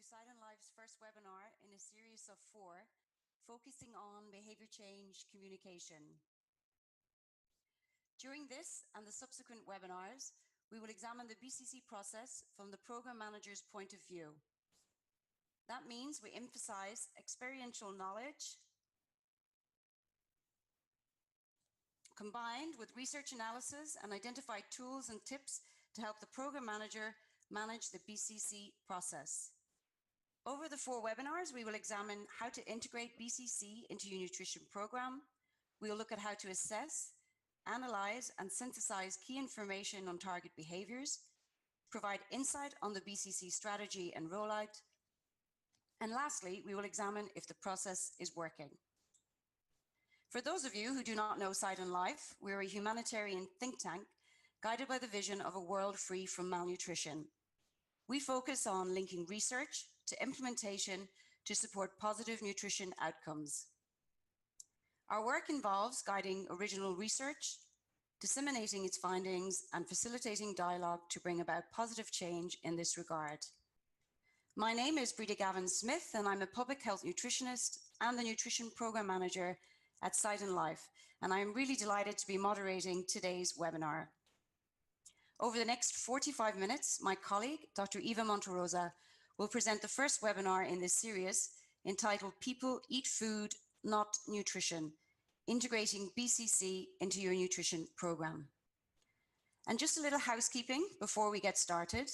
Silent Life's first webinar in a series of 4, focusing on behavior change communication. During this and the subsequent webinars, we will examine the BCC process from the program manager's point of view. That means we emphasize experiential knowledge combined with research analysis and identify tools and tips to help the program manager manage the BCC process. Over the 4 webinars, we will examine how to integrate BCC into your nutrition program. We will look at how to assess, analyze, and synthesize key information on target behaviors, provide insight on the BCC strategy and rollout, and lastly, we will examine if the process is working. For those of you who do not know Silent Life, we're a humanitarian think tank guided by the vision of a world free from malnutrition. We focus on linking research to implementation to support positive nutrition outcomes. Our work involves guiding original research, disseminating its findings, and facilitating dialogue to bring about positive change in this regard. My name is Breda Gavin-Smith, and I'm a public health nutritionist and the nutrition program manager at Silent Life, and I'm really delighted to be moderating today's webinar. Over the next 45 minutes, my colleague, Dr. Eva Monterosa, will present the first webinar in this series entitled People Eat Food, Not Nutrition, Integrating BCC into Your Nutrition Program. And just a little housekeeping before we get started.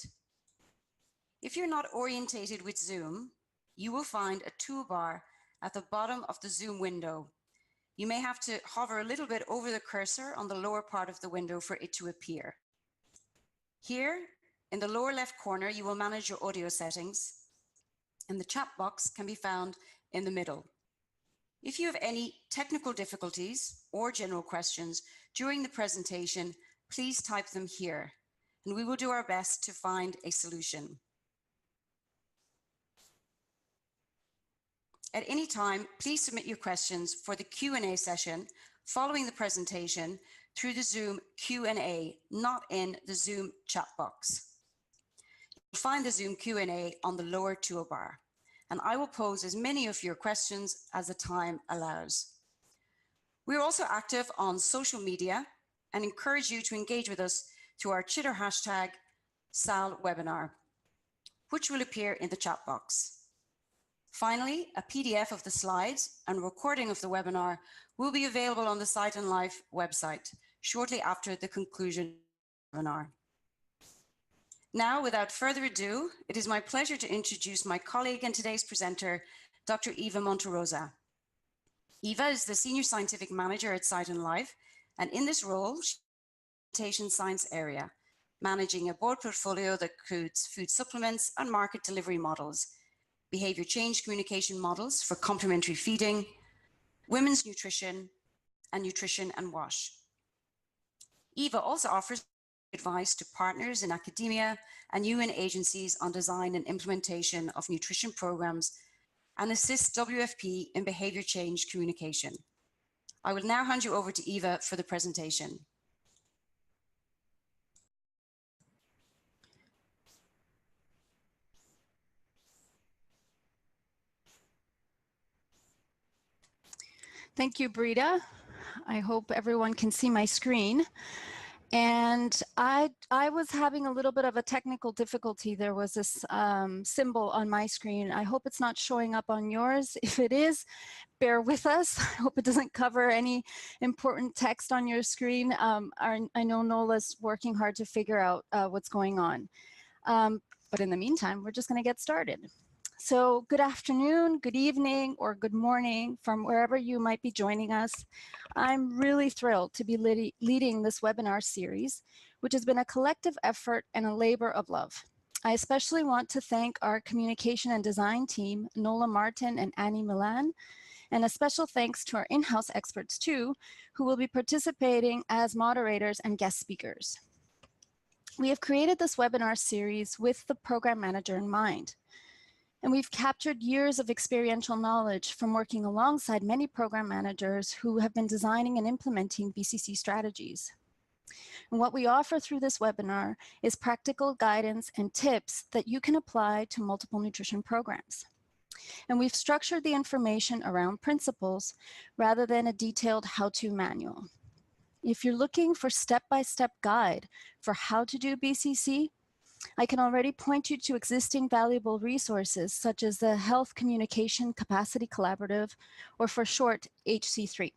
If you're not orientated with Zoom, you will find a toolbar at the bottom of the Zoom window. You may have to hover a little bit over the cursor on the lower part of the window for it to appear. Here, in the lower left corner, you will manage your audio settings, and the chat box can be found in the middle. If you have any technical difficulties or general questions during the presentation, please type them here, and we will do our best to find a solution. At any time, please submit your questions for the Q&A session following the presentation through the Zoom Q&A, not in the Zoom chat box. You'll find the Zoom Q&A on the lower toolbar, and I will pose as many of your questions as the time allows. We're also active on social media and encourage you to engage with us through our Twitter hashtag #SalWebinar, which will appear in the chat box. Finally, a PDF of the slides and recording of the webinar will be available on the Silent Life website shortly after the conclusion of the webinar. Now, without further ado, it is my pleasure to introduce my colleague and today's presenter, Dr. Eva Monterosa. Eva is the Senior Scientific Manager at Silent Life, and in this role, she's in the nutrition science area, managing a broad portfolio that includes food supplements and market delivery models, behavior change communication models for complementary feeding, women's nutrition and WASH. Eva also offers advice to partners in academia and UN agencies on design and implementation of nutrition programs and assists WFP in behavior change communication. I will now hand you over to Eva for the presentation. Thank you, Breda. I hope everyone can see my screen. And I was having a little bit of a technical difficulty. There was this symbol on my screen. I hope it's not showing up on yours. If it is, bear with us. I hope it doesn't cover any important text on your screen. I know Nola's working hard to figure out what's going on. But in the meantime, we're just going to get started. So good afternoon, good evening, or good morning from wherever you might be joining us. I'm really thrilled to be leading this webinar series, which has been a collective effort and a labor of love. I especially want to thank our communication and design team, Nola Martin and Annie Milan, and a special thanks to our in-house experts too, who will be participating as moderators and guest speakers. We have created this webinar series with the program manager in mind. And we've captured years of experiential knowledge from working alongside many program managers who have been designing and implementing BCC strategies. And what we offer through this webinar is practical guidance and tips that you can apply to multiple nutrition programs. And we've structured the information around principles rather than a detailed how-to manual. If you're looking for step-by-step guide for how to do BCC, I can already point you to existing valuable resources such as the Health Communication Capacity Collaborative, or for short, HC3.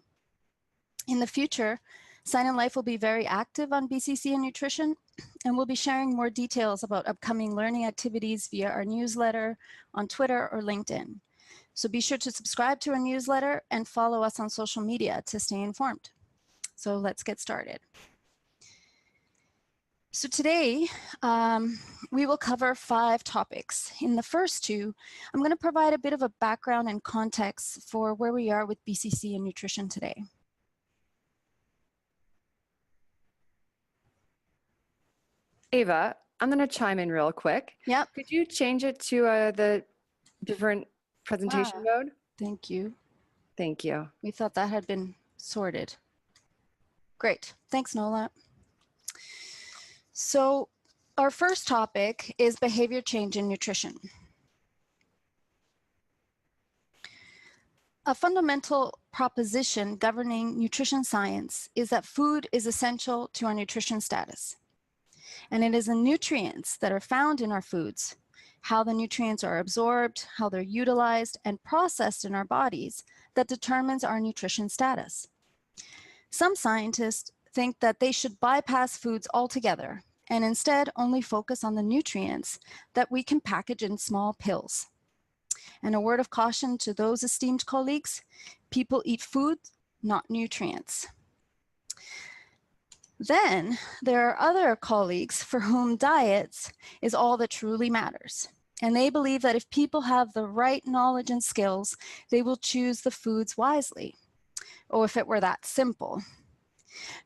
In the future, Sign and Life will be very active on BCC and nutrition, and we'll be sharing more details about upcoming learning activities via our newsletter, on Twitter or LinkedIn. So be sure to subscribe to our newsletter and follow us on social media to stay informed. So let's get started. So today, we will cover 5 topics. In the first 2, I'm going to provide a bit of a background and context for where we are with BCC and nutrition today. Ava, I'm going to chime in real quick. Yep. Could you change it to the different presentation mode? Thank you. Thank you. We thought that had been sorted. Great. Thanks, Nola. So our first topic is behavior change in nutrition. A fundamental proposition governing nutrition science is that food is essential to our nutrition status. And it is the nutrients that are found in our foods, how the nutrients are absorbed, how they're utilized and processed in our bodies, that determines our nutrition status. Some scientists think that they should bypass foods altogether and instead only focus on the nutrients that we can package in small pills. And a word of caution to those esteemed colleagues: people eat food, not nutrients. Then there are other colleagues for whom diets is all that truly matters. And they believe that if people have the right knowledge and skills, they will choose the foods wisely. Oh, if it were that simple.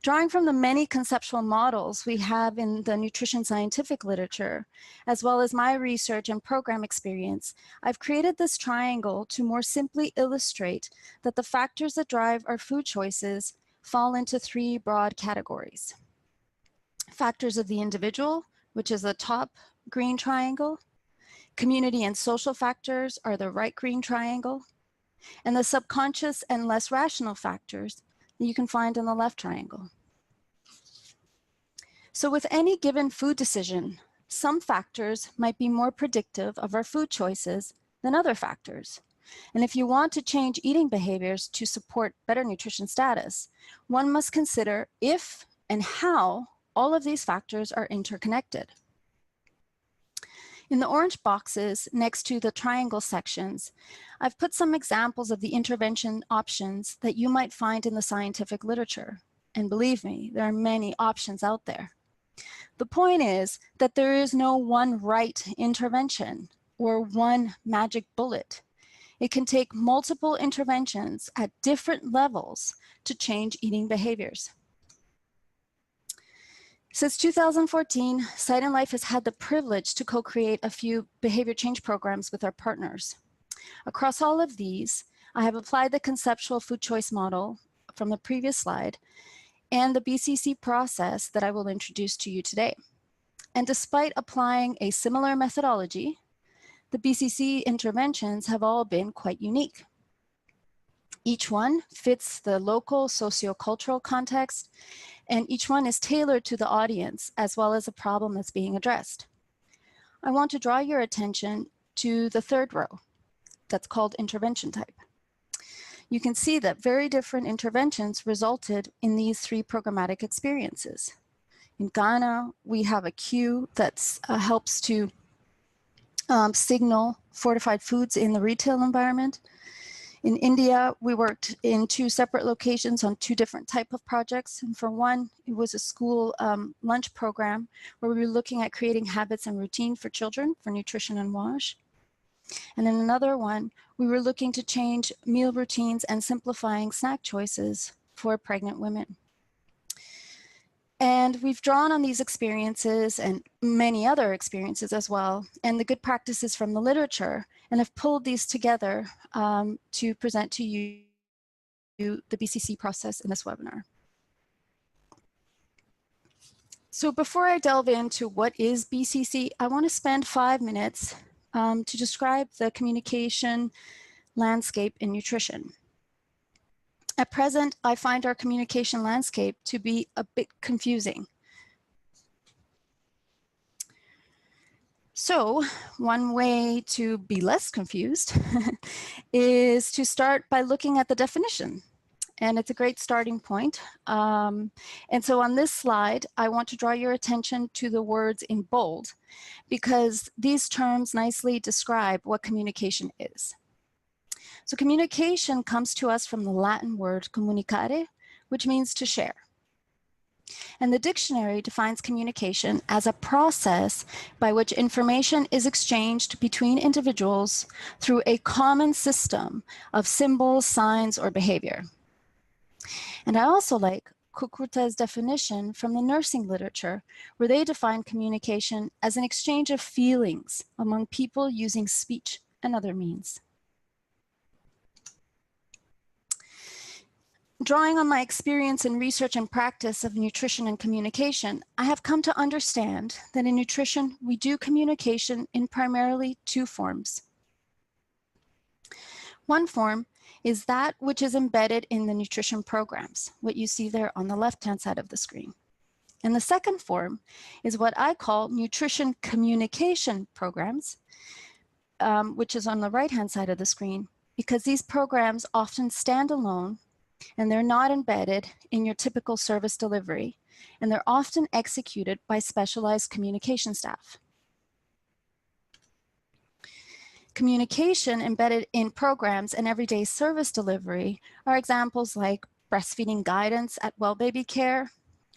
Drawing from the many conceptual models we have in the nutrition scientific literature, as well as my research and program experience, I've created this triangle to more simply illustrate that the factors that drive our food choices fall into 3 broad categories. Factors of the individual, which is the top green triangle. Community and social factors are the right green triangle. And the subconscious and less rational factors that you can find in the left triangle. So with any given food decision, some factors might be more predictive of our food choices than other factors. And if you want to change eating behaviors to support better nutrition status, one must consider if and how all of these factors are interconnected. In the orange boxes next to the triangle sections, I've put some examples of the intervention options that you might find in the scientific literature. And believe me, there are many options out there. The point is that there is no one right intervention or one magic bullet. It can take multiple interventions at different levels to change eating behaviors. Since 2014, Sight and Life has had the privilege to co-create a few behavior change programs with our partners. Across all of these, I have applied the conceptual food choice model from the previous slide and the BCC process that I will introduce to you today. And despite applying a similar methodology, the BCC interventions have all been quite unique. Each one fits the local sociocultural context, and each one is tailored to the audience as well as the problem that's being addressed. I want to draw your attention to the 3rd row that's called intervention type. You can see that very different interventions resulted in these 3 programmatic experiences. In Ghana, we have a cue that helps to signal fortified foods in the retail environment. In India, we worked in 2 separate locations on 2 different type of projects. And for one, it was a school lunch program where we were looking at creating habits and routine for children for nutrition and wash. And in another one, we were looking to change meal routines and simplifying snack choices for pregnant women. And we've drawn on these experiences and many other experiences as well, and the good practices from the literature, and have pulled these together to present to you the BCC process in this webinar. So before I delve into what is BCC, I want to spend 5 minutes to describe the communication landscape in nutrition. At present, I find our communication landscape to be a bit confusing. So one way to be less confused is to start by looking at the definition. And it's a great starting point. And so on this slide, I want to draw your attention to the words in bold, because these terms nicely describe what communication is. So communication comes to us from the Latin word communicare, which means to share. And the dictionary defines communication as a process by which information is exchanged between individuals through a common system of symbols, signs, or behavior. And I also like Kukuta's definition from the nursing literature, where they define communication as an exchange of feelings among people using speech and other means. Drawing on my experience in research and practice of nutrition and communication, I have come to understand that in nutrition, we do communication in primarily 2 forms. One form is that which is embedded in the nutrition programs, what you see there on the left-hand side of the screen. And the second form is what I call nutrition communication programs, which is on the right-hand side of the screen, because these programs often stand alone and they're not embedded in your typical service delivery, and they're often executed by specialized communication staff. Communication embedded in programs and everyday service delivery are examples like breastfeeding guidance at well baby care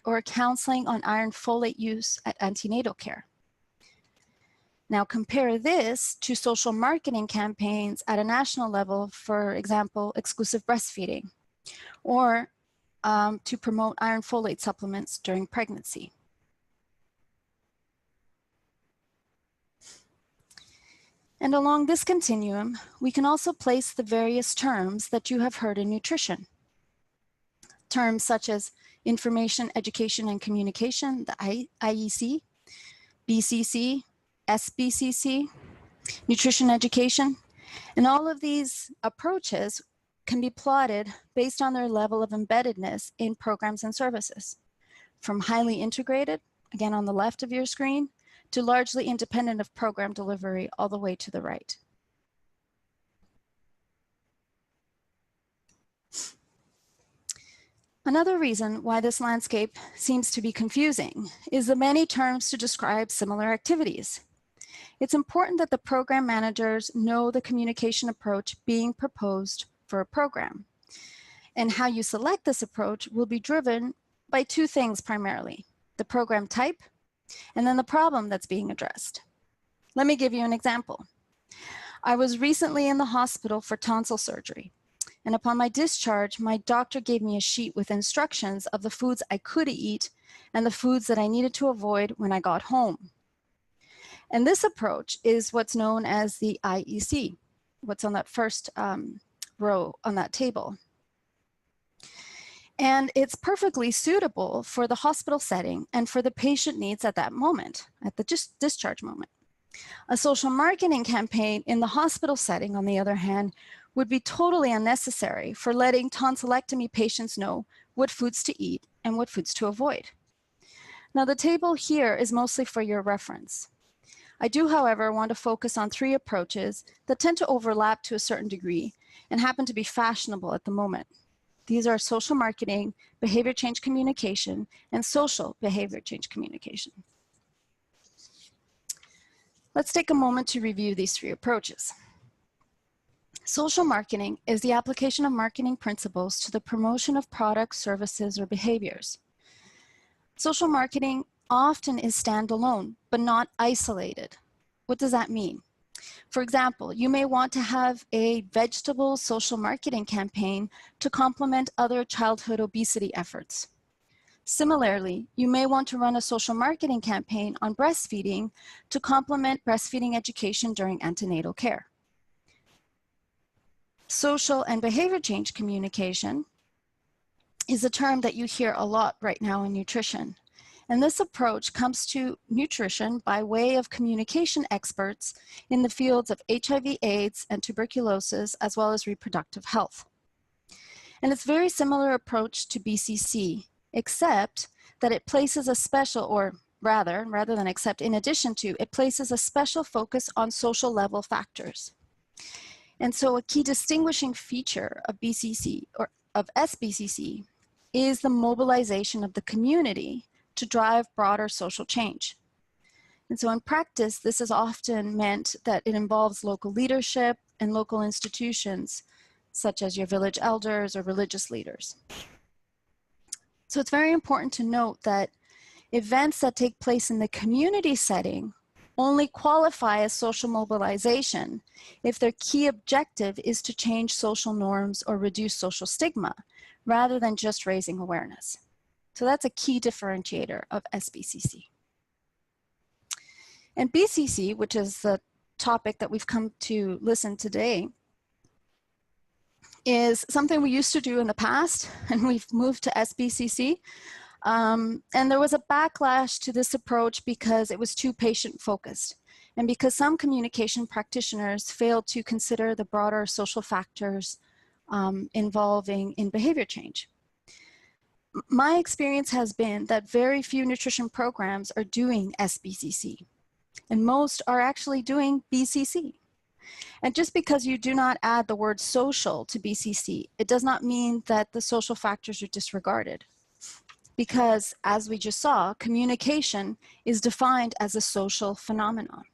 or counseling on iron folate use at antenatal care. Now compare this to social marketing campaigns at a national level, for example, exclusive breastfeeding, or to promote iron folate supplements during pregnancy. And along this continuum, we can also place the various terms that you have heard in nutrition. Terms such as information, education, and communication, the IEC, BCC, SBCC, nutrition education, and all of these approaches can be plotted based on their level of embeddedness in programs and services, from highly integrated, again on the left of your screen, to largely independent of program delivery all the way to the right. Another reason why this landscape seems to be confusing is the many terms to describe similar activities. It's important that the program managers know the communication approach being proposed for a program. And how you select this approach will be driven by 2 things primarily: the program type and then the problem that's being addressed. Let me give you an example. I was recently in the hospital for tonsil surgery, and upon my discharge, my doctor gave me a sheet with instructions of the foods I could eat and the foods that I needed to avoid when I got home. And this approach is what's known as the IEC, what's on that first row on that table. And it's perfectly suitable for the hospital setting and for the patient needs at that moment, at the discharge moment. A social marketing campaign in the hospital setting, on the other hand, would be totally unnecessary for letting tonsillectomy patients know what foods to eat and what foods to avoid. Now, the table here is mostly for your reference. I do, however, want to focus on 3 approaches that tend to overlap to a certain degree and happen to be fashionable at the moment. These are social marketing, behavior change communication, and social behavior change communication. Let's take a moment to review these 3 approaches. Social marketing is the application of marketing principles to the promotion of products, services, or behaviors. Social marketing often is standalone, but not isolated. What does that mean? For example, you may want to have a vegetable social marketing campaign to complement other childhood obesity efforts. Similarly, you may want to run a social marketing campaign on breastfeeding to complement breastfeeding education during antenatal care. Social and behavior change communication is a term that you hear a lot right now in nutrition. And this approach comes to nutrition by way of communication experts in the fields of HIV/AIDS and tuberculosis, as well as reproductive health. And it's a very similar approach to BCC, except that it places a special, or rather than except, in addition to, it places a special focus on social level factors. And so a key distinguishing feature of BCC, or of SBCC, is the mobilization of the community to drive broader social change. And so in practice, this has often meant that it involves local leadership and local institutions, such as your village elders or religious leaders. So it's very important to note that events that take place in the community setting only qualify as social mobilization if their key objective is to change social norms or reduce social stigma, rather than just raising awareness. So that's a key differentiator of SBCC. And BCC, which is the topic that we've come to listen today, is something we used to do in the past, and we've moved to SBCC. And there was a backlash to this approach because it was too patient-focused, and because some communication practitioners failed to consider the broader social factors involving in behavior change. My experience has been that very few nutrition programs are doing SBCC, and most are actually doing BCC. And just because you do not add the word social to BCC, it does not mean that the social factors are disregarded. Because, as we just saw, communication is defined as a social phenomenon.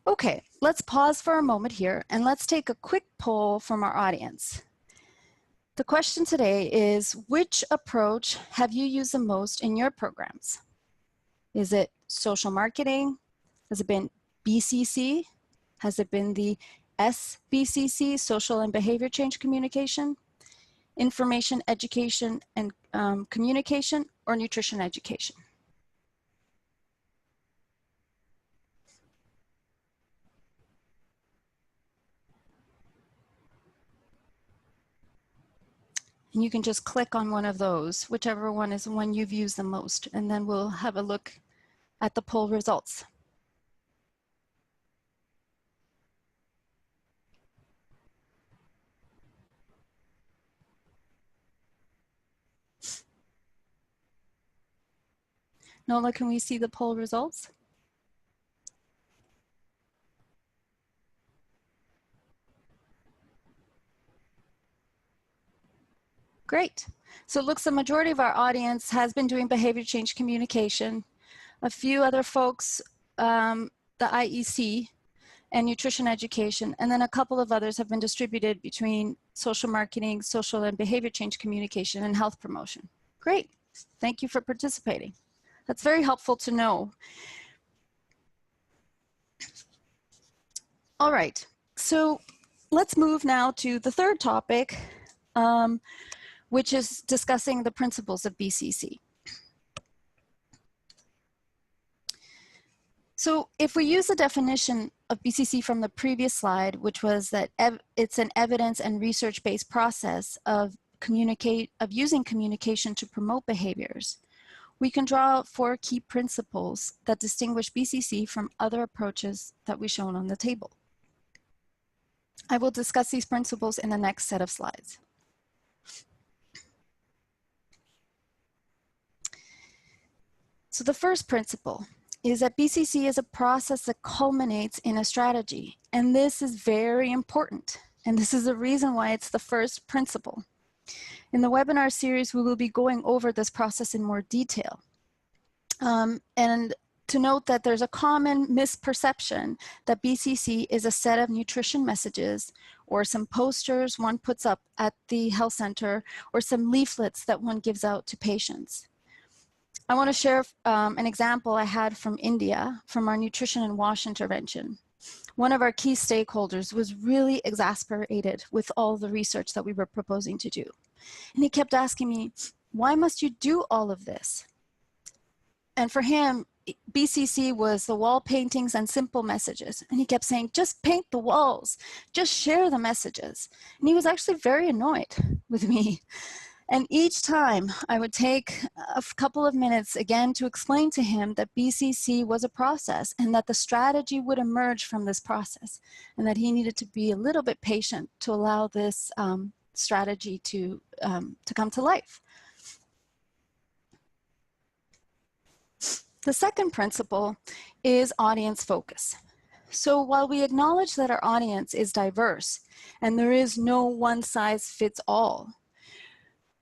Okay, let's pause for a moment here and let's take a quick poll from our audience. The question today is, which approach have you used the most in your programs? Is it social marketing? Has it been BCC? Has it been the SBCC, social and behavior change communication? Information, education, and communication, or nutrition education? And you can just click on one of those, whichever one is the one you've used the most, and then we'll have a look at the poll results. Nola, can we see the poll results? Great. So it looks the majority of our audience has been doing behavior change communication. A few other folks, the IEC and nutrition education, and then a couple of others have been distributed between social marketing, social and behavior change communication, and health promotion. Great. Thank you for participating. That's very helpful to know. All right, so let's move now to the third topic, which is discussing the principles of BCC. So if we use the definition of BCC from the previous slide, which was that it's an evidence and research-based process of using communication to promote behaviors, we can draw 4 key principles that distinguish BCC from other approaches that we've shown on the table. I will discuss these principles in the next set of slides. So the first principle is that BCC is a process that culminates in a strategy. And this is very important. And this is the reason why it's the first principle. In the webinar series, we will be going over this process in more detail. And to note that there's a common misperception that BCC is a set of nutrition messages or some posters one puts up at the health center or some leaflets that one gives out to patients. I want to share an example I had from India, from our nutrition and wash intervention. One of our key stakeholders was really exasperated with all the research that we were proposing to do. And he kept asking me, why must you do all of this? And for him, BCC was the wall paintings and simple messages. And he kept saying, just paint the walls, just share the messages. And he was actually very annoyed with me. And each time I would take a couple of minutes again to explain to him that BCC was a process and that the strategy would emerge from this process and that he needed to be a little bit patient to allow this strategy to come to life. The second principle is audience focus. So while we acknowledge that our audience is diverse and there is no one size fits all,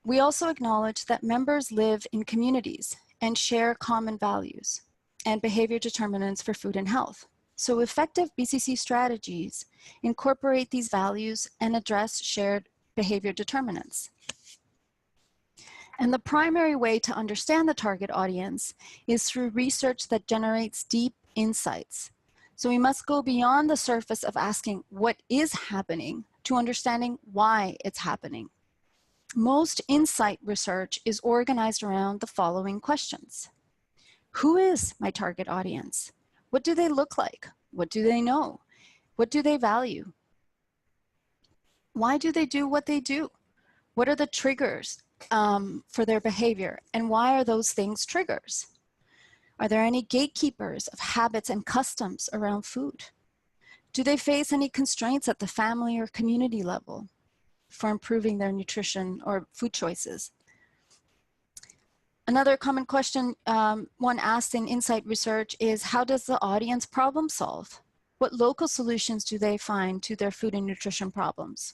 we also acknowledge that members live in communities and share common values and behavior determinants for food and health. So effective BCC strategies incorporate these values and address shared behavior determinants. And the primary way to understand the target audience is through research that generates deep insights. So we must go beyond the surface of asking what is happening to understanding why it's happening. Most insight research is organized around the following questions. Who is my target audience? What do they look like? What do they know? What do they value? Why do they do what they do? What are the triggers for their behavior? And why are those things triggers? Are there any gatekeepers of habits and customs around food? Do they face any constraints at the family or community level for improving their nutrition or food choices? Another common question one asked in insight research is, how does the audience problem solve? What local solutions do they find to their food and nutrition problems?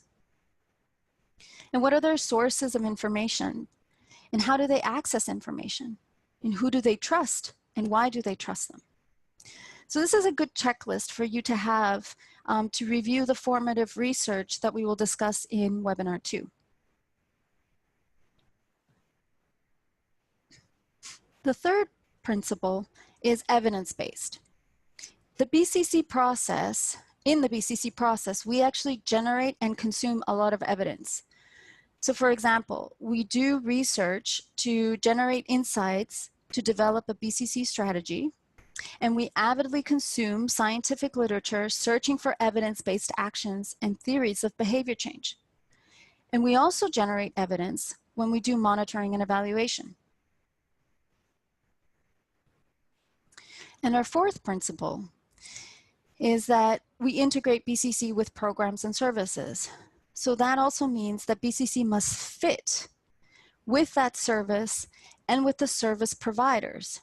And what are their sources of information? And how do they access information? And who do they trust? And why do they trust them? So this is a good checklist for you to have to review the formative research that we will discuss in webinar 2. The third principle is evidence-based. The BCC process, in the BCC process, we actually generate and consume a lot of evidence. So for example, we do research to generate insights to develop a BCC strategy, and we avidly consume scientific literature searching for evidence-based actions and theories of behavior change. And we also generate evidence when we do monitoring and evaluation. And our fourth principle is that we integrate BCC with programs and services. So that also means that BCC must fit with that service and with the service providers.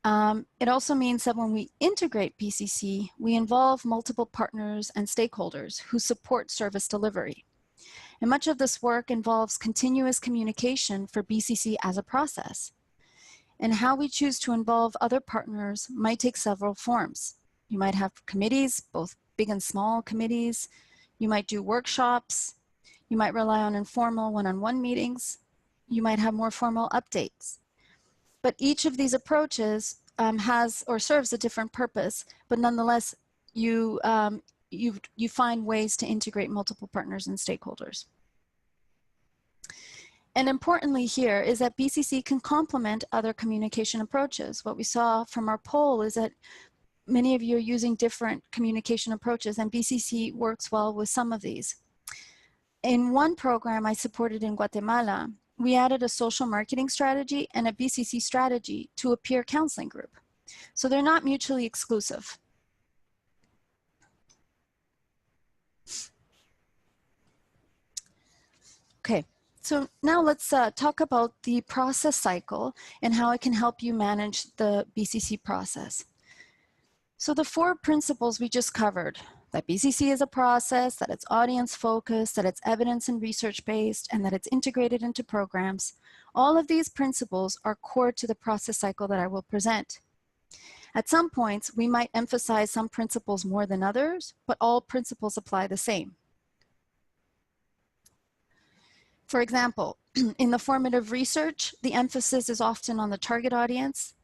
It also means that when we integrate BCC, we involve multiple partners and stakeholders who support service delivery. And much of this work involves continuous communication for BCC as a process. And how we choose to involve other partners might take several forms. You might have committees, both big and small committees. You might do workshops. You might rely on informal one-on-one meetings. You might have more formal updates. But each of these approaches has or serves a different purpose, but nonetheless, you find ways to integrate multiple partners and stakeholders. And importantly here is that BCC can complement other communication approaches. What we saw from our poll is that many of you are using different communication approaches, and BCC works well with some of these. In one program I supported in Guatemala, we added a social marketing strategy and a BCC strategy to a peer counseling group. So they're not mutually exclusive. Okay, so now let's talk about the process cycle and how it can help you manage the BCC process. So the 4 principles we just covered, that BCC is a process, that it's audience focused, that it's evidence and research based, and that it's integrated into programs. All of these principles are core to the process cycle that I will present. At some points, we might emphasize some principles more than others, but all principles apply the same. For example, in the formative research, the emphasis is often on the target audience,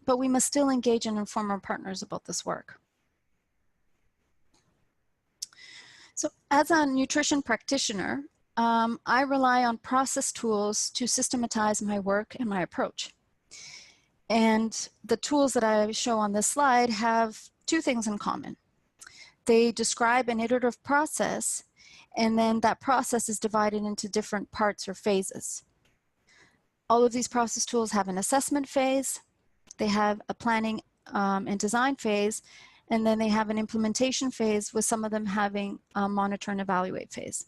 but we must still engage and inform our partners about this work. So as a nutrition practitioner, I rely on process tools to systematize my work and my approach. And the tools that I show on this slide have 2 things in common. They describe an iterative process And then that process is divided into different parts or phases. All of these process tools have an assessment phase, they have a planning and design phase, and then they have an implementation phase, with some of them having a monitor and evaluate phase.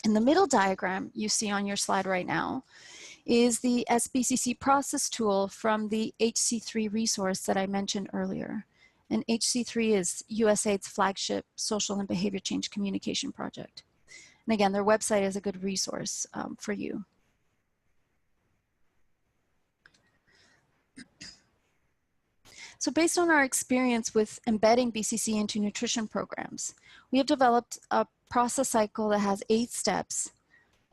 In the middle diagram you see on your slide right now is the SBCC process tool from the HC3 resource that I mentioned earlier. And HC3 is USAID's flagship social and behavior change communication project. And again, their website is a good resource for you. So based on our experience with embedding BCC into nutrition programs, we have developed a process cycle that has 8 steps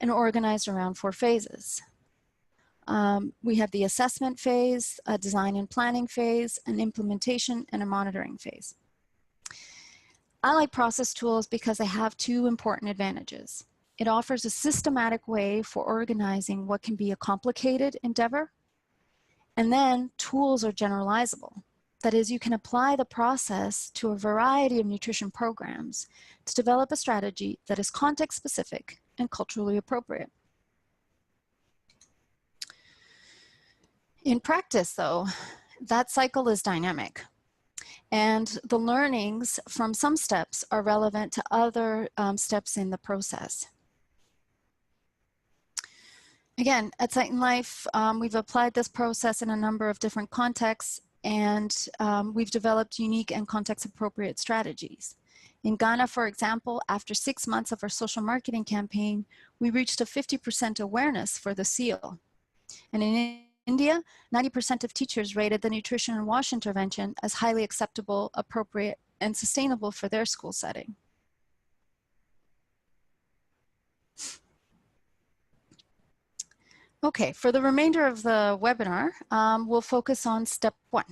and organized around 4 phases. We have the assessment phase, a design and planning phase, an implementation, and a monitoring phase. I like process tools because they have 2 important advantages. It offers a systematic way for organizing what can be a complicated endeavor, and then tools are generalizable. That is, you can apply the process to a variety of nutrition programs to develop a strategy that is context-specific and culturally appropriate. In practice, though, that cycle is dynamic, and the learnings from some steps are relevant to other steps in the process. Again, at Sight and Life, we've applied this process in a number of different contexts, and we've developed unique and context-appropriate strategies. In Ghana, for example, after 6 months of our social marketing campaign, we reached a 50% awareness for the seal. And in India, 90% of teachers rated the nutrition and wash intervention as highly acceptable, appropriate, and sustainable for their school setting. Okay, for the remainder of the webinar, we'll focus on step 1,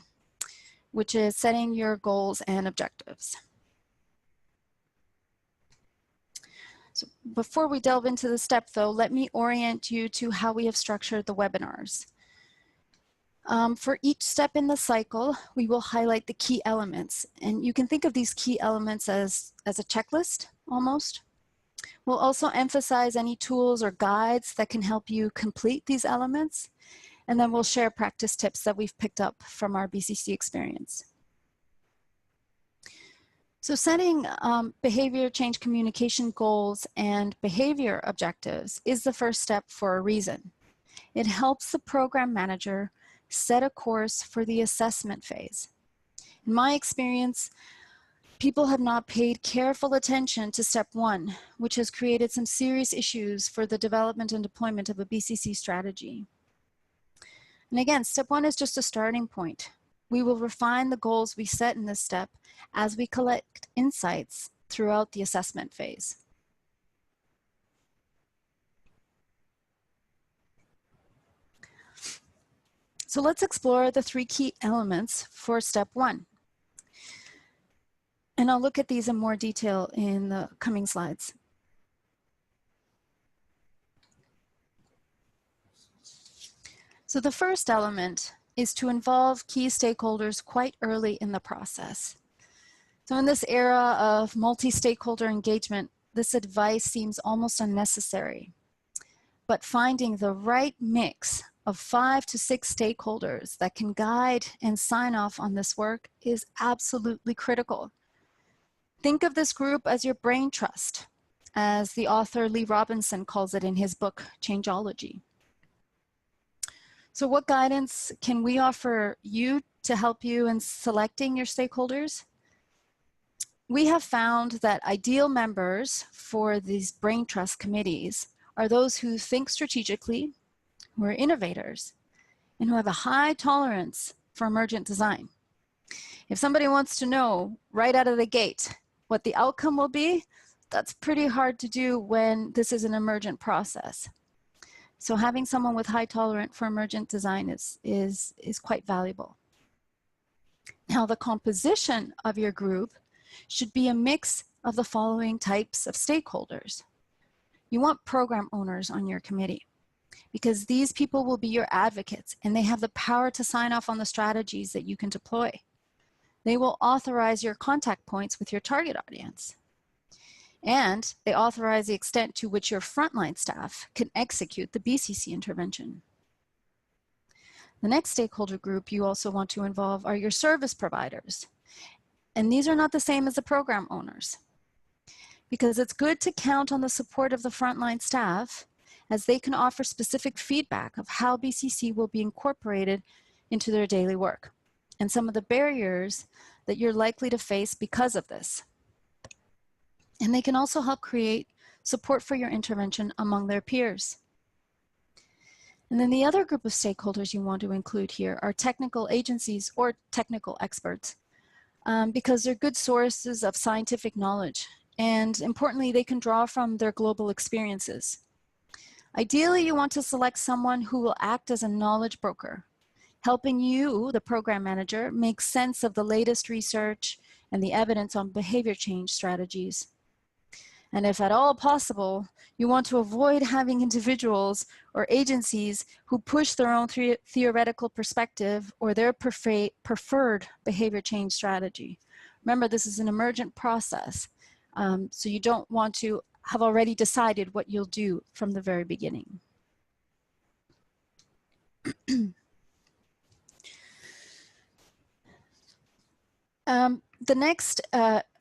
which is setting your goals and objectives. So before we delve into the step, though, let me orient you to how we have structured the webinars. For each step in the cycle, we will highlight the key elements, and you can think of these key elements as a checklist, almost. We'll also emphasize any tools or guides that can help you complete these elements, and then we'll share practice tips that we've picked up from our BCC experience. So setting behavior change communication goals and behavior objectives is the first step for a reason. It helps the program manager set a course for the assessment phase. In my experience, people have not paid careful attention to step 1, which has created some serious issues for the development and deployment of a BCC strategy. And again, step 1 is just a starting point. We will refine the goals we set in this step as we collect insights throughout the assessment phase. So let's explore the 3 key elements for step 1. And I'll look at these in more detail in the coming slides. So the first element is to involve key stakeholders quite early in the process. So in this era of multi-stakeholder engagement, this advice seems almost unnecessary. But finding the right mix of 5 to 6 stakeholders that can guide and sign off on this work is absolutely critical. Think of this group as your brain trust, as the author Lee Robinson calls it in his book, Changeology. So what guidance can we offer you to help you in selecting your stakeholders? We have found that ideal members for these brain trust committees are those who think strategically, who are innovators, and who have a high tolerance for emergent design. If somebody wants to know right out of the gate what the outcome will be, that's pretty hard to do when this is an emergent process. So having someone with high tolerance for emergent design is quite valuable. Now, the composition of your group should be a mix of the following types of stakeholders. You want program owners on your committee because these people will be your advocates and they have the power to sign off on the strategies that you can deploy. They will authorize your contact points with your target audience. And they authorize the extent to which your frontline staff can execute the BCC intervention. The next stakeholder group you also want to involve are your service providers. And these are not the same as the program owners, because it's good to count on the support of the frontline staff, as they can offer specific feedback of how BCC will be incorporated into their daily work and some of the barriers that you're likely to face because of this. And they can also help create support for your intervention among their peers. And then the other group of stakeholders you want to include here are technical agencies or technical experts, because they're good sources of scientific knowledge. And importantly, they can draw from their global experiences. Ideally, you want to select someone who will act as a knowledge broker, helping you, the program manager, make sense of the latest research and the evidence on behavior change strategies. And if at all possible, you want to avoid having individuals or agencies who push their own theoretical perspective or their preferred behavior change strategy. Remember, this is an emergent process, so you don't want to have already decided what you'll do from the very beginning. The next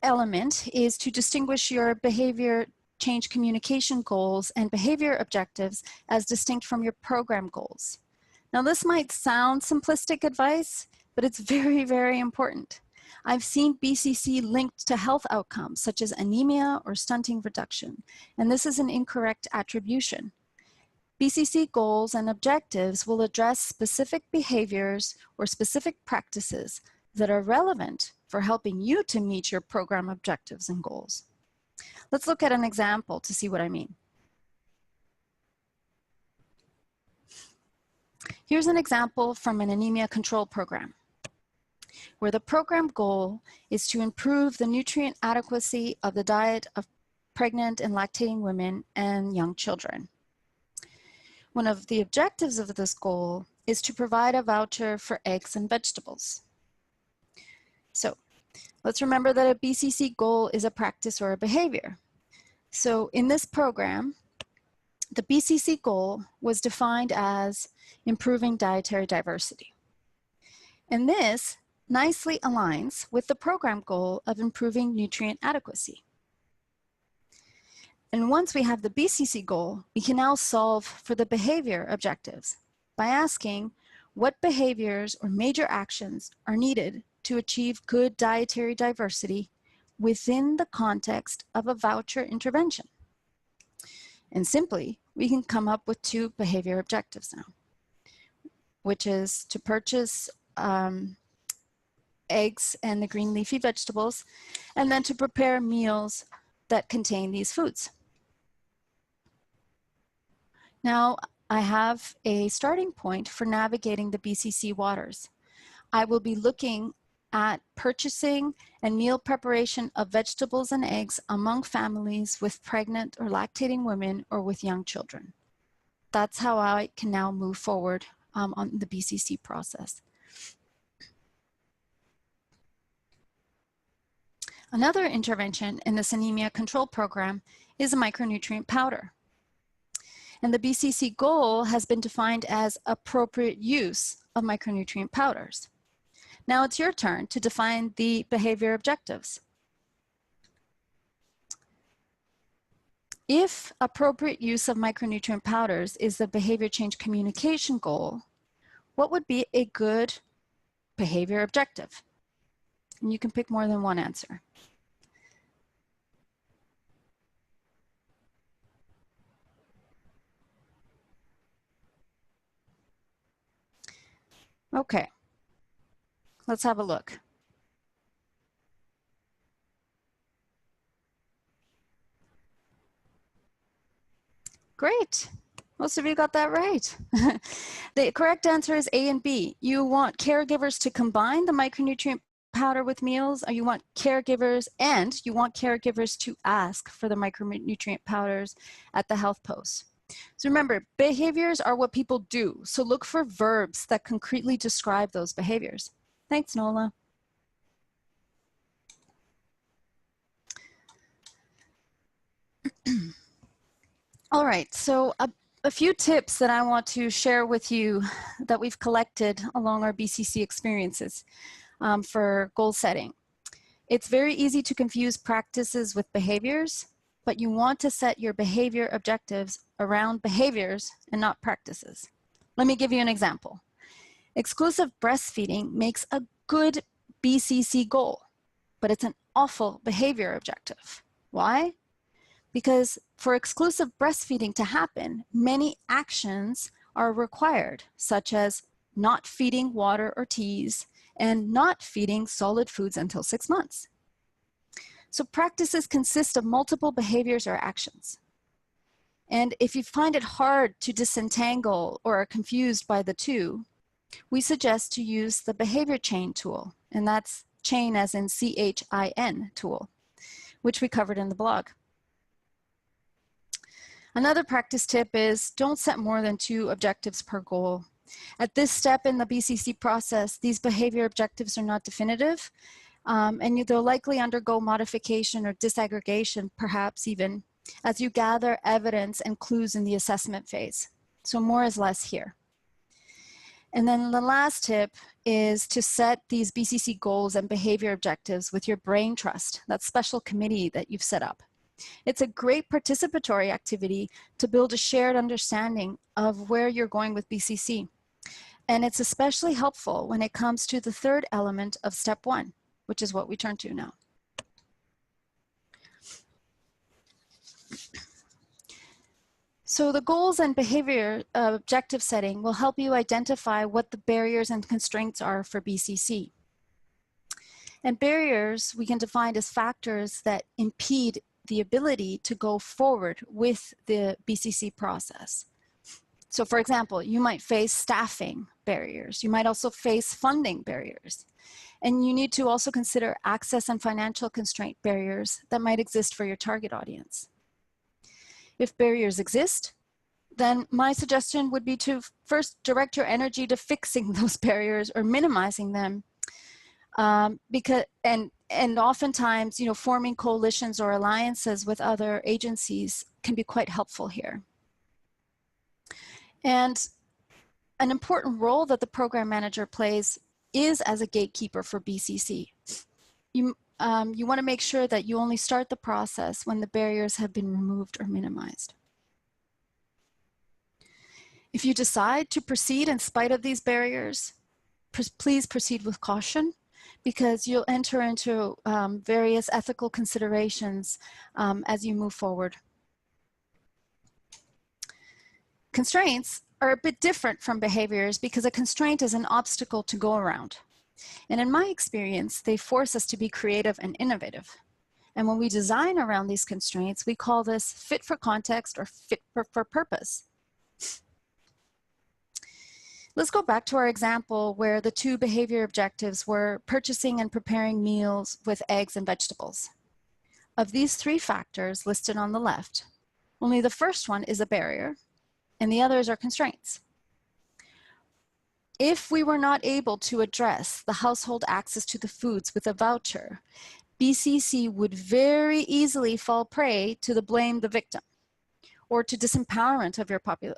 element is to distinguish your behavior change communication goals and behavior objectives as distinct from your program goals. Now, this might sound simplistic advice, but it's very, very important. I've seen BCC linked to health outcomes such as anemia or stunting reduction, and this is an incorrect attribution. BCC goals and objectives will address specific behaviors or specific practices that are relevant for helping you to meet your program objectives and goals. Let's look at an example to see what I mean. Here's an example from an anemia control program, where the program goal is to improve the nutrient adequacy of the diet of pregnant and lactating women and young children. One of the objectives of this goal is to provide a voucher for eggs and vegetables. So let's remember that a BCC goal is a practice or a behavior. So in this program, the BCC goal was defined as improving dietary diversity. And this nicely aligns with the program goal of improving nutrient adequacy. And once we have the BCC goal, we can now solve for the behavior objectives by asking what behaviors or major actions are needed to achieve good dietary diversity within the context of a voucher intervention. And simply, we can come up with two behavior objectives now, which is to purchase eggs and the green leafy vegetables, and then to prepare meals that contain these foods. Now, I have a starting point for navigating the BCC waters. I will be looking at purchasing and meal preparation of vegetables and eggs among families with pregnant or lactating women or with young children. That's how I can now move forward on the BCC process. Another intervention in this anemia control program is a micronutrient powder. And the BCC goal has been defined as appropriate use of micronutrient powders. Now it's your turn to define the behavior objectives. If appropriate use of micronutrient powders is the behavior change communication goal, what would be a good behavior objective? And you can pick more than one answer. Okay, let's have a look. Great, most of you got that right. The correct answer is A and B. You want caregivers to combine the micronutrient powder with meals, or you want caregivers to ask for the micronutrient powders at the health post. So remember, behaviors are what people do. So look for verbs that concretely describe those behaviors. Thanks, Nola. All right, so a few tips that I want to share with you that we've collected along our BCC experiences for goal setting. It's very easy to confuse practices with behaviors, but you want to set your behavior objectives around behaviors and not practices. Let me give you an example. Exclusive breastfeeding makes a good BCC goal, but it's an awful behavior objective. Why? Because for exclusive breastfeeding to happen, many actions are required, such as not feeding water or teas and not feeding solid foods until 6 months. So practices consist of multiple behaviors or actions. And if you find it hard to disentangle or are confused by the two, we suggest to use the behavior chain tool, and that's chain as in CHIN tool, which we covered in the blog. Another practice tip is don't set more than 2 objectives per goal. At this step in the BCC process, these behavior objectives are not definitive, and they'll likely undergo modification or disaggregation, perhaps even, as you gather evidence and clues in the assessment phase. So more is less here. And then the last tip is to set these BCC goals and behavior objectives with your brain trust, that special committee that you've set up. It's a great participatory activity to build a shared understanding of where you're going with BCC. And it's especially helpful when it comes to the third element of step 1, which is what we turn to now. So the goals and behavior objective setting will help you identify what the barriers and constraints are for BCC. And barriers we can define as factors that impede the ability to go forward with the BCC process. So for example, you might face staffing barriers. You might also face funding barriers. And you need to also consider access and financial constraint barriers that might exist for your target audience. If barriers exist, then my suggestion would be to first direct your energy to fixing those barriers or minimizing them. And oftentimes, forming coalitions or alliances with other agencies can be quite helpful here. And an important role that the program manager plays is as a gatekeeper for BCC. You want to make sure that you only start the process when the barriers have been removed or minimized. If you decide to proceed in spite of these barriers, please proceed with caution, because you'll enter into various ethical considerations as you move forward. Constraints are a bit different from behaviors because a constraint is an obstacle to go around. And in my experience, they force us to be creative and innovative. And when we design around these constraints, we call this fit for context or fit for purpose. Let's go back to our example where the 2 behavior objectives were purchasing and preparing meals with eggs and vegetables. Of these 3 factors listed on the left, only the first one is a barrier and the others are constraints. If we were not able to address the household access to the foods with a voucher, BCC would very easily fall prey to the blame the victim or to disempowerment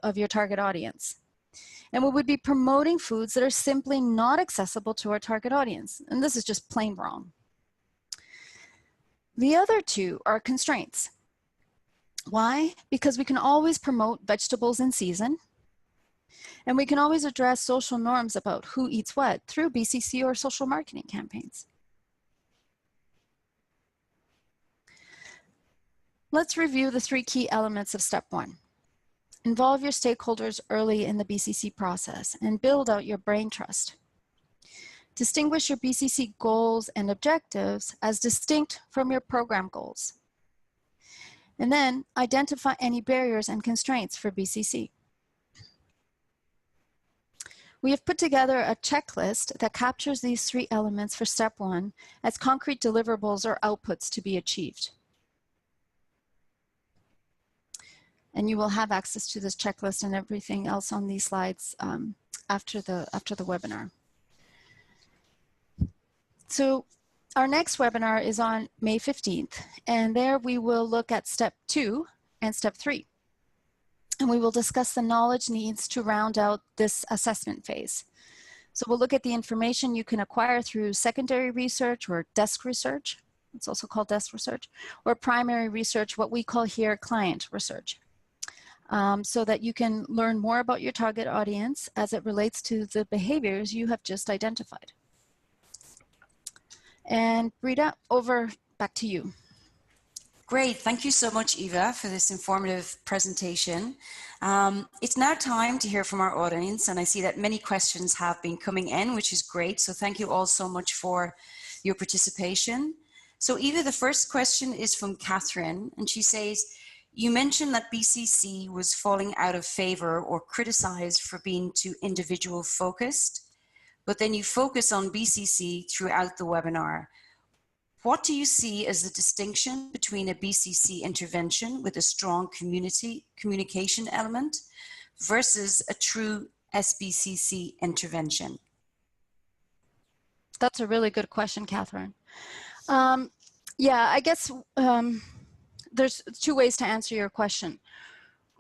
of your target audience. And we would be promoting foods that are simply not accessible to our target audience. And this is just plain wrong. The other 2 are constraints. Why? Because we can always promote vegetables in season. And we can always address social norms about who eats what through BCC or social marketing campaigns. Let's review the 3 key elements of step 1. Involve your stakeholders early in the BCC process and build out your brain trust. Distinguish your BCC goals and objectives as distinct from your program goals. And then identify any barriers and constraints for BCC. We have put together a checklist that captures these 3 elements for step 1 as concrete deliverables or outputs to be achieved. And you will have access to this checklist and everything else on these slides after the webinar. So our next webinar is on May 15th, and there we will look at step 2, and step 3. And we will discuss the knowledge needs to round out this assessment phase. So we'll look at the information you can acquire through secondary research or desk research. It's also called desk research, or primary research, what we call here client research. So that you can learn more about your target audience as it relates to the behaviors you have just identified. And Brita, back to you. Great. Thank you so much, Eva, for this informative presentation. It's now time to hear from our audience, and I see that many questions have been coming in, which is great. So thank you all so much for your participation. So Eva, the first question is from Catherine, and she says, you mentioned that BCC was falling out of favor or criticized for being too individual focused, but then you focus on BCC throughout the webinar. What do you see as the distinction between a BCC intervention with a strong communication element versus a true SBCC intervention? That's a really good question, Catherine. Yeah, I guess there's 2 ways to answer your question.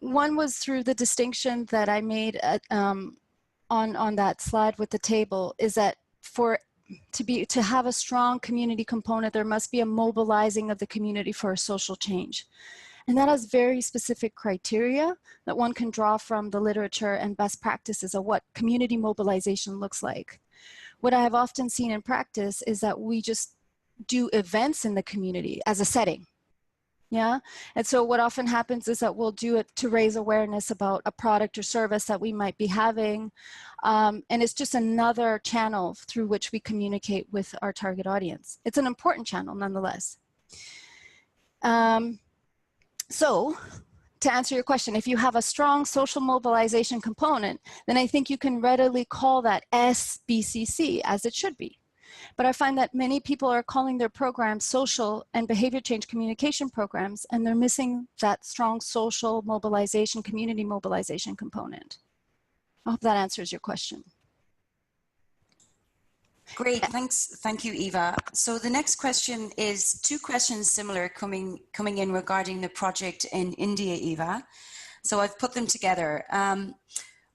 One was through the distinction that I made on that slide with the table, is that to have a strong community component, there must be a mobilizing of the community for a social change. And that has very specific criteria that one can draw from the literature and best practices of what community mobilization looks like. What I have often seen in practice is that we just do events in the community as a setting. Yeah. And so what often happens is that we'll do it to raise awareness about a product or service that we might be having. And it's just another channel through which we communicate with our target audience. It's an important channel nonetheless. So to answer your question, if you have a strong social mobilization component, then I think you can readily call that SBCC, as it should be. But I find that many people are calling their programs social and behavior change communication programs, and they're missing that strong social mobilization, community mobilization component. I hope that answers your question. Great, thanks. Thank you, Eva. So the next question is 2 questions similar coming in regarding the project in India, Eva. So I've put them together.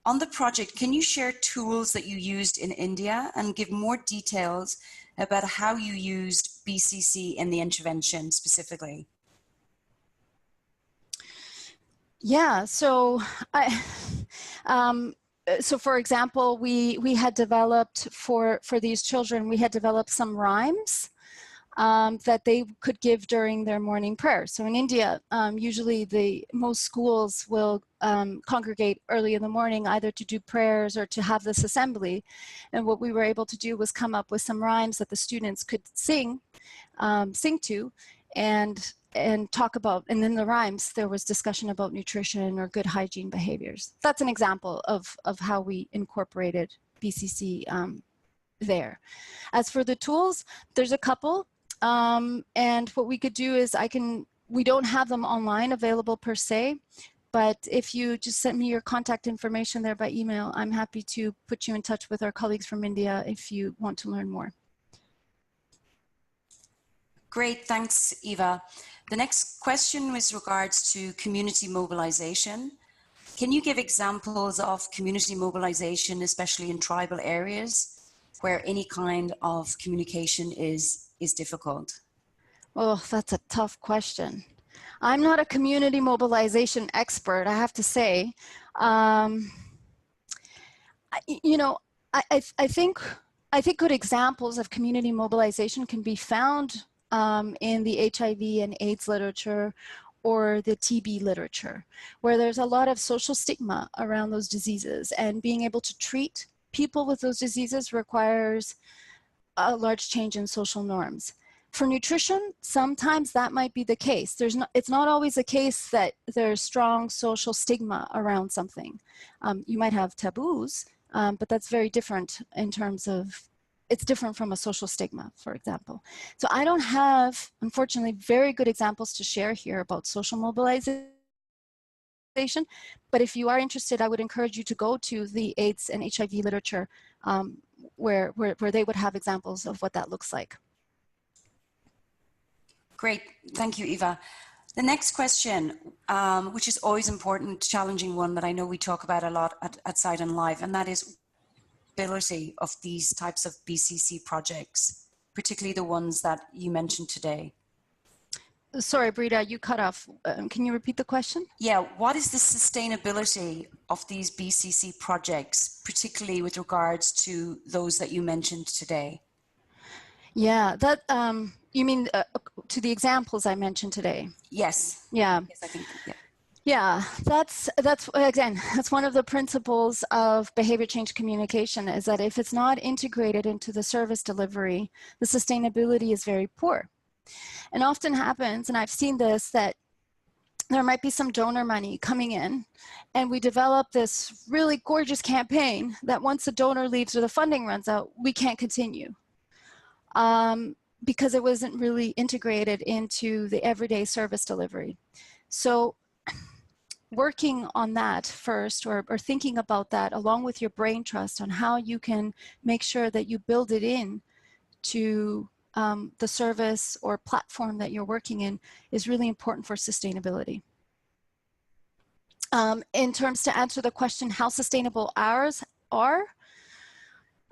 On the project, can you share tools that you used in India and give more details about how you used BCC in the intervention specifically? Yeah, so so for example, we had developed for these children, we had developed some rhymes that they could give during their morning prayer. So in India, usually most schools will congregate early in the morning, either to do prayers or to have this assembly. And what we were able to do was come up with some rhymes that the students could sing to, and talk about, and in the rhymes, there was discussion about nutrition or good hygiene behaviors. That's an example of how we incorporated BCC there. As for the tools, there's a couple. And what we could do is we don't have them online available per se, but if you just send me your contact information there by email, I'm happy to put you in touch with our colleagues from India if you want to learn more. Great, thanks, Eva. The next question was regards to community mobilization. Can you give examples of community mobilization, especially in tribal areas, where any kind of communication is difficult? Oh, that's a tough question. I'm not a community mobilization expert, I have to say. You know, I think good examples of community mobilization can be found in the HIV and AIDS literature or the TB literature, where there's a lot of social stigma around those diseases, and being able to treat people with those diseases requires a large change in social norms. For nutrition, sometimes that might be the case. It's not always the case that there's strong social stigma around something. You might have taboos, but that's very different in terms of, it's different from a social stigma, for example. So I don't have, unfortunately, very good examples to share here about social mobilization. But if you are interested, I would encourage you to go to the AIDS and HIV literature where they would have examples of what that looks like. Great, thank you, Eva. The next question, which is always important, challenging one that I know we talk about a lot at Site and Live, and that is ability of these types of BCC projects, particularly the ones that you mentioned today. Sorry, Brita, you cut off. Can you repeat the question? Yeah, what is the sustainability of these BCC projects, particularly with regards to those that you mentioned today? Yeah, that you mean to the examples I mentioned today? Yes. Yeah. Yes, I think, yeah. Yeah, that's again, that's one of the principles of behavior change communication, is that if it's not integrated into the service delivery, the sustainability is very poor. And often happens, and I've seen this, that there might be some donor money coming in, and we develop this really gorgeous campaign that once the donor leaves or the funding runs out, we can't continue. Because it wasn't really integrated into the everyday service delivery. So working on that first, or thinking about that along with your brain trust on how you can make sure that you build it in to the service or platform that you're working in is really important for sustainability. In terms to answer the question, how sustainable ours are,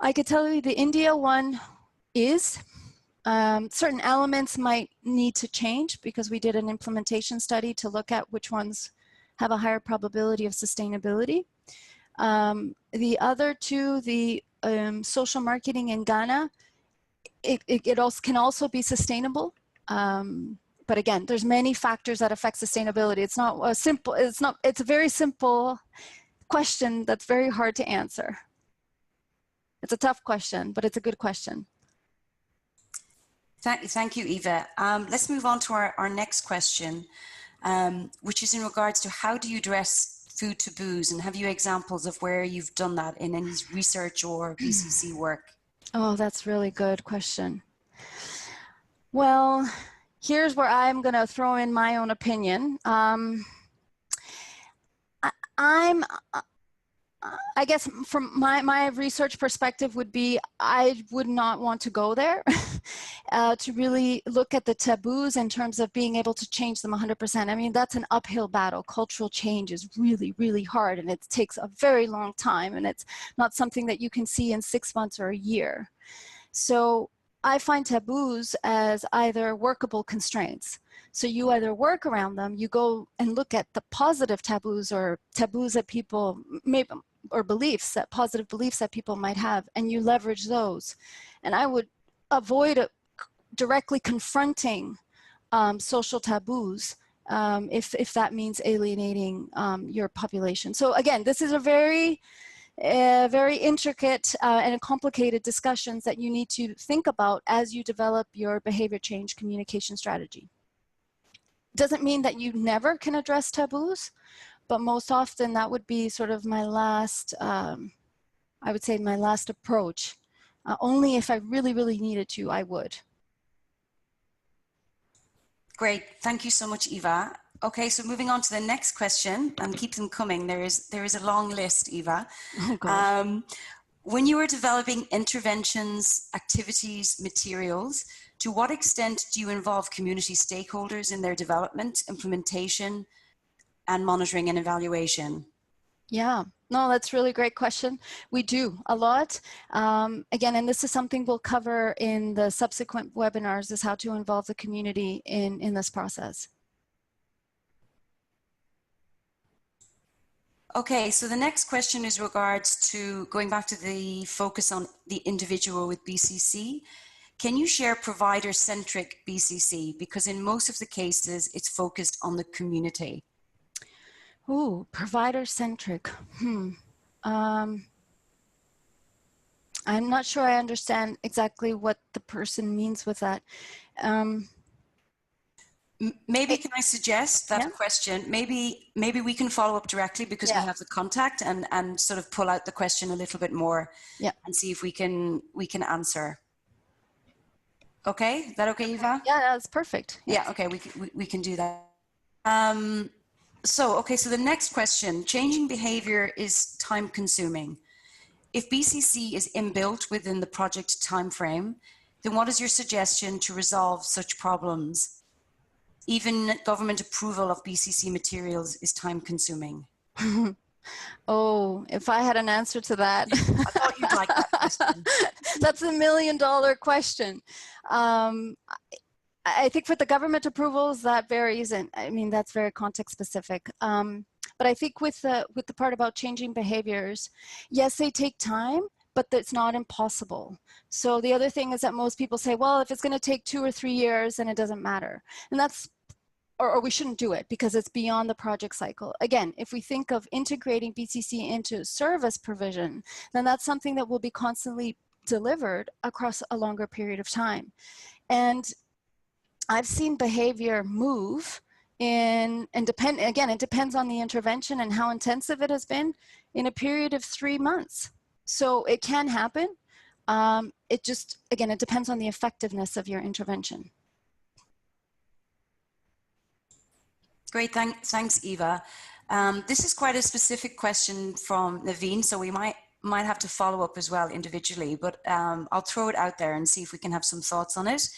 I could tell you the India one is. Certain elements might need to change because we did an implementation study to look at which ones have a higher probability of sustainability. The other two, the social marketing in Ghana, it also can also be sustainable. But again, there's many factors that affect sustainability. It's not a simple, it's a very simple question that's very hard to answer. It's a tough question, but it's a good question. Thank you, Eva. Let's move on to our next question, which is in regards to how do you address food taboos, and have you examples of where you've done that in any research or BCC work? Oh, that's a really good question. Well, here's where I'm going to throw in my own opinion. I guess from my research perspective would be, I would not want to go there to really look at the taboos in terms of being able to change them 100%. I mean, that's an uphill battle. Cultural change is really, really hard, and it takes a very long time, and it's not something that you can see in 6 months or a year. So I find taboos as either workable constraints. So you either work around them, you go and look at the positive taboos, or taboos that people maybe, or beliefs, that positive beliefs that people might have, and you leverage those. And I would avoid directly confronting social taboos if that means alienating your population. So again, this is a very intricate and complicated discussions that you need to think about as you develop your behavior change communication strategy. Doesn't mean that you never can address taboos, but most often that would be sort of my last, I would say my last approach. Only if I really, really needed to, I would. Great, thank you so much, Eva. Okay, so moving on to the next question, and keep them coming. There is a long list, Eva. Oh, gosh. When you are developing interventions, activities, materials, to what extent do you involve community stakeholders in their development, implementation, and monitoring and evaluation? Yeah, no, that's a really great question. We do a lot. Again, and this is something we'll cover in the subsequent webinars, is how to involve the community in this process. Okay, so the next question is regards to going back to the focus on the individual with BCC. Can you share provider-centric BCC? Because in most of the cases, it's focused on the community. Ooh, provider-centric. I'm not sure I understand exactly what the person means with that. Maybe can I suggest that question? Maybe we can follow up directly because we have the contact, and sort of pull out the question a little bit more, and see if we can answer. Okay, is that okay, Eva? Yeah, that's perfect. Yeah, okay, we can do that. So the next question: changing behavior is time consuming. If BCC is inbuilt within the project timeframe, then what is your suggestion to resolve such problems? Even government approval of BCC materials is time consuming. Oh, if I had an answer to that. I thought you'd like that question. That's $1 million question. I think for the government approvals, that varies, and I mean, that's very context specific. But I think with the part about changing behaviors, yes, they take time, but it's not impossible. So the other thing is that most people say, well, if it's going to take 2 or 3 years, then it doesn't matter. And that's, or we shouldn't do it because it's beyond the project cycle. Again, if we think of integrating BCC into service provision, then that's something that will be constantly delivered across a longer period of time. And I've seen behavior move again, it depends on the intervention and how intensive it has been in a period of 3 months. So it can happen. It just, again, it depends on the effectiveness of your intervention. Great, thanks, Eva. This is quite a specific question from Naveen, so we might have to follow up as well individually, but I'll throw it out there and see if we can have some thoughts on it.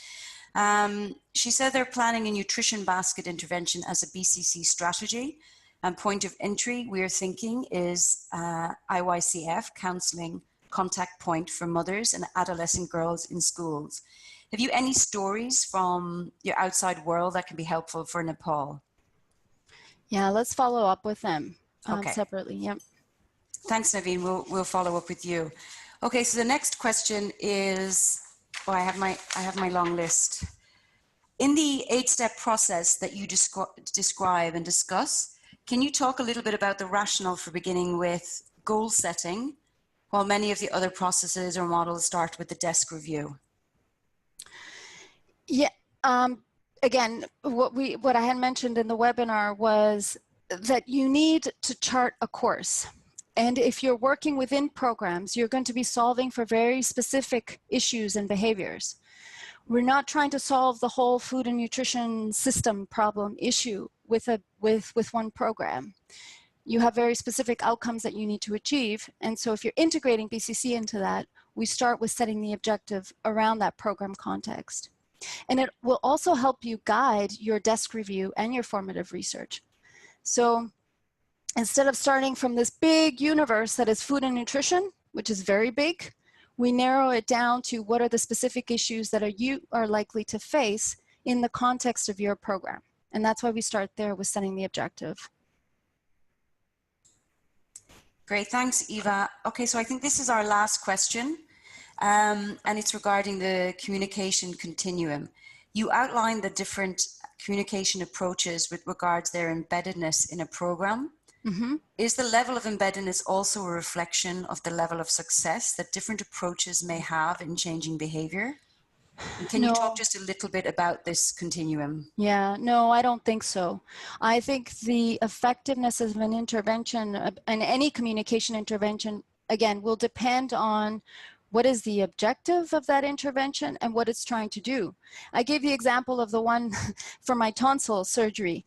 She said they're planning a nutrition basket intervention as a BCC strategy, and point of entry we're thinking is IYCF, counseling contact point for mothers and adolescent girls in schools. Have you any stories from your outside world that can be helpful for Nepal? Yeah, let's follow up with them Okay. separately. Yep. Thanks, Naveen. We'll follow up with you. Okay, so the next question is, oh, I have my long list. In the 8-step process that you describe and discuss, can you talk a little bit about the rationale for beginning with goal setting, while many of the other processes or models start with the desk review? Yeah. Again, what I had mentioned in the webinar was that you need to chart a course. And if you're working within programs, you're going to be solving for very specific issues and behaviors. We're not trying to solve the whole food and nutrition system problem issue with one program. You have very specific outcomes that you need to achieve. And so if you're integrating BCC into that, we start with setting the objective around that program context. And it will also help you guide your desk review and your formative research. So instead of starting from this big universe that is food and nutrition, which is very big, we narrow it down to what are the specific issues that you are likely to face in the context of your program. And that's why we start there with setting the objective. Great, thanks, Eva. Okay, so I think this is our last question. And it's regarding the communication continuum. You outlined the different communication approaches with regards to their embeddedness in a program. Mm-hmm. Is the level of embeddedness also a reflection of the level of success that different approaches may have in changing behavior? And can you talk just a little bit about this continuum? Yeah, no, I don't think so. I think the effectiveness of an intervention and any communication intervention, again, will depend on what is the objective of that intervention and what it's trying to do. I gave the example of the one for my tonsil surgery.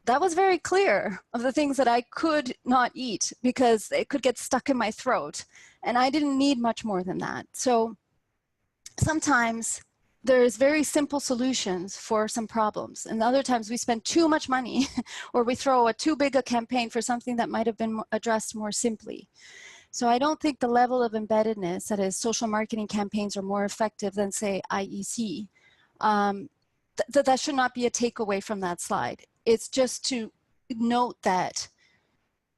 That was very clear of the things that I could not eat because it could get stuck in my throat. And I didn't need much more than that. So sometimes there's very simple solutions for some problems. And other times we spend too much money or we throw too big a campaign for something that might have been addressed more simply. So I don't think the level of embeddedness, that is social marketing campaigns, are more effective than, say, IEC. That should not be a takeaway from that slide. It's just to note that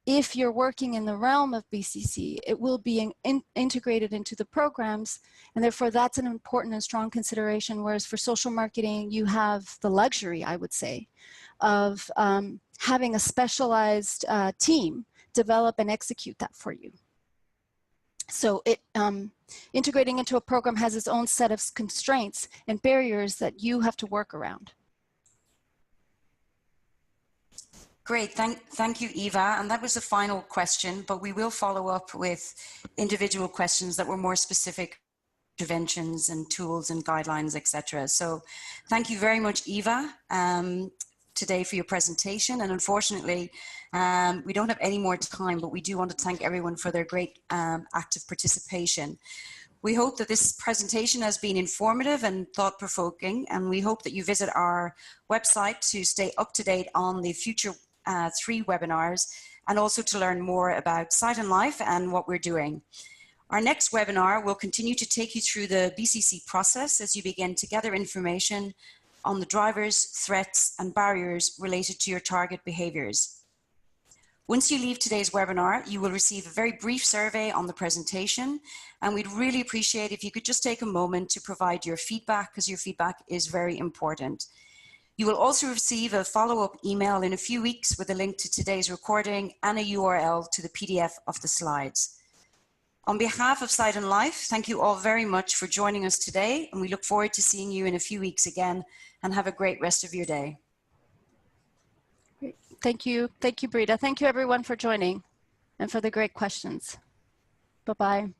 if you're working in the realm of BCC, it will be integrated into the programs, and therefore that's an important and strong consideration, whereas for social marketing, you have the luxury, I would say, of having a specialized team develop and execute that for you. So integrating into a program has its own set of constraints and barriers that you have to work around. Great, thank you, Eva. And that was the final question, but we will follow up with individual questions that were more specific, interventions and tools and guidelines, etc. So thank you very much, Eva, today for your presentation. And unfortunately, we don't have any more time, but we do want to thank everyone for their great active participation. We hope that this presentation has been informative and thought-provoking, and we hope that you visit our website to stay up to date on the future 3 webinars, and also to learn more about Sight and Life and what we're doing. Our next webinar will continue to take you through the BCC process as you begin to gather information on the drivers, threats, and barriers related to your target behaviors. Once you leave today's webinar, you will receive a very brief survey on the presentation, and we'd really appreciate if you could just take a moment to provide your feedback, because your feedback is very important. You will also receive a follow-up email in a few weeks with a link to today's recording and a URL to the PDF of the slides. On behalf of Sight and Life, thank you all very much for joining us today, and we look forward to seeing you in a few weeks again, and have a great rest of your day. Thank you. Thank you, Brita. Thank you everyone for joining and for the great questions. Bye-bye.